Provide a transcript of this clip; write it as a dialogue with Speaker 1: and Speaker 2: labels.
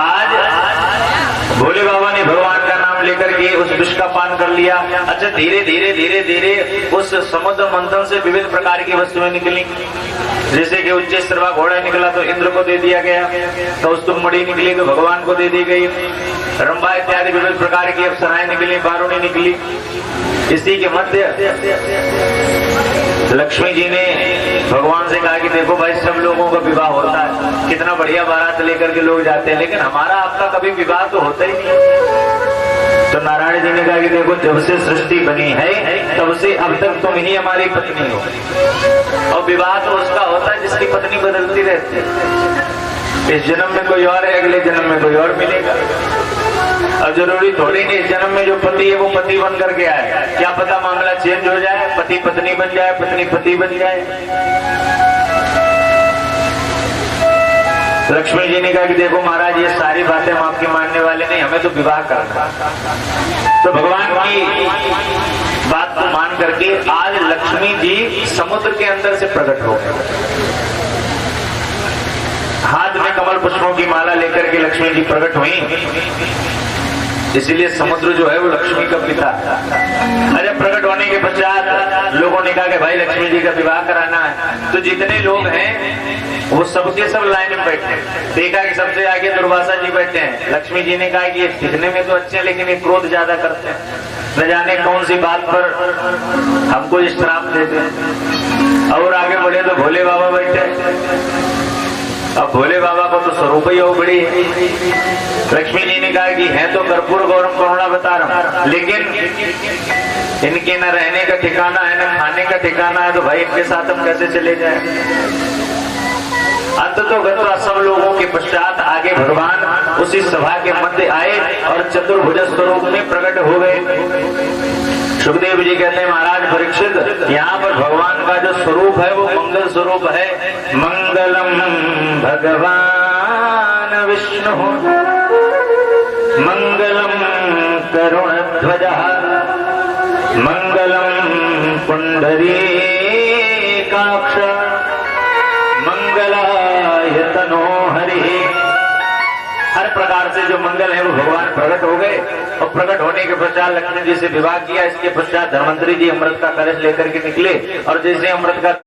Speaker 1: आज भोले बाबा ने भगवान का नाम लेकर के उस विष का पान कर लिया। अच्छा, धीरे धीरे धीरे धीरे उस समुद्र मंथन से विविध प्रकार की वस्तुएं निकली। जैसे कि उच्च सर्वा घोड़ा निकला तो इंद्र को दे दिया गया, कौस्तुभ मणि निकली तो भगवान को दे दी गई, रंभा इत्यादि विविध प्रकार की अप्सराएं निकली, बारूणी निकली। इसी के मध्य लक्ष्मी जी ने भगवान से कहा कि देखो भाई, सब लोगों का विवाह होता है, कितना बढ़िया बारात लेकर के लोग जाते हैं, लेकिन हमारा आपका कभी विवाह तो होता ही नहीं। तो नारायण जी ने कहा कि देखो, जब से सृष्टि बनी है तब से अब तक तुम ही हमारी पत्नी हो, और विवाह तो उसका होता है जिसकी पत्नी बदलती रहती है। इस जन्म में कोई और है, अगले जन्म में कोई और मिलेगा। और जरूरी थोड़ी नहीं इस जन्म में जो पति है वो पति बन करके आए, क्या पता मामला चेंज हो जाए, पति पत्नी बन जाए, पत्नी पति बन जाए। लक्ष्मी जी ने कहा कि देखो महाराज, ये सारी बातें हम आपकी मानने वाले नहीं, हमें तो विवाह करना। तो भगवान की बात को मान करके आज लक्ष्मी जी समुद्र के अंदर से प्रकट हो गए। हाथ में कमल पुष्पों की माला लेकर के लक्ष्मी जी प्रकट हुई। इसीलिए समुद्र जो है वो लक्ष्मी का पिता है। अरे, प्रकट होने के पश्चात लोगों ने कहा कि भाई लक्ष्मी जी का विवाह कराना है। तो जितने लोग हैं वो सबके सब लाइन में बैठे हैं। देखा कि सबसे आगे दुर्वासा जी बैठे हैं। लक्ष्मी जी ने कहा कि ये दिखने में तो अच्छे हैं, लेकिन ये क्रोध ज्यादा करते हैं, न जाने कौन सी बात पर हमको श्राप देते हैं। और आगे बढ़े तो भोले बाबा बैठे। अब भोले बाबा को तो स्वरूप ही हो बड़ी है। लक्ष्मी जी ने कहा कि है तो कर्पूर गौरम करुणा बता रहा हूं, लेकिन इनके न रहने का ठिकाना है, न खाने का ठिकाना है, तो भाई इनके साथ हम कैसे चले जाएं। अंततोगत्वा सब लोगों के पश्चात आगे भगवान उसी सभा के मध्य आए और चतुर्भुज स्वरूप में प्रकट हो गए। सुखदेव जी कहते हैं, महाराज परीक्षित, यहाँ पर भगवान का जो स्वरूप है वो मंगल स्वरूप है। मंगलम भगवान विष्णु, मंगलम करुणध्वजः, मंगलम पुंडरीकाक्ष, मंगलाय तनोहरि। हर प्रकार से जो मंगल है वो भगवान प्रकट हो गए। और प्रकट होने के पश्चात लक्ष्मण जी से विवाह किया। इसके पश्चात धर्मंत्री जी अमृत का कलश लेकर के निकले, और जैसे अमृत का